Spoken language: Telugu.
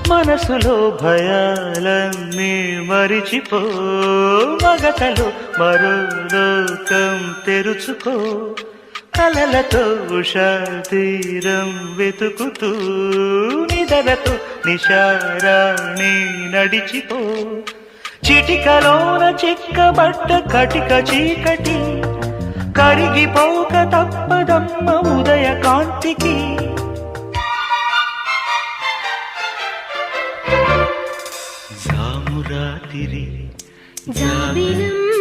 మనసులో భయాలన్నీ మరిచిపో, మగతలో మరో లోకం తెరుచుకో, కలలతో ఉషా తీరం వెతుకుతూ నిదలతో నిశారాణి నడిచిపో. చిటికలోన చిక్కబట్ట కటిక చీకటి కరిగిపోక తప్పదమ్మ ఉదయ కాంతికి. జామురాతిరి జాబిలమ్మ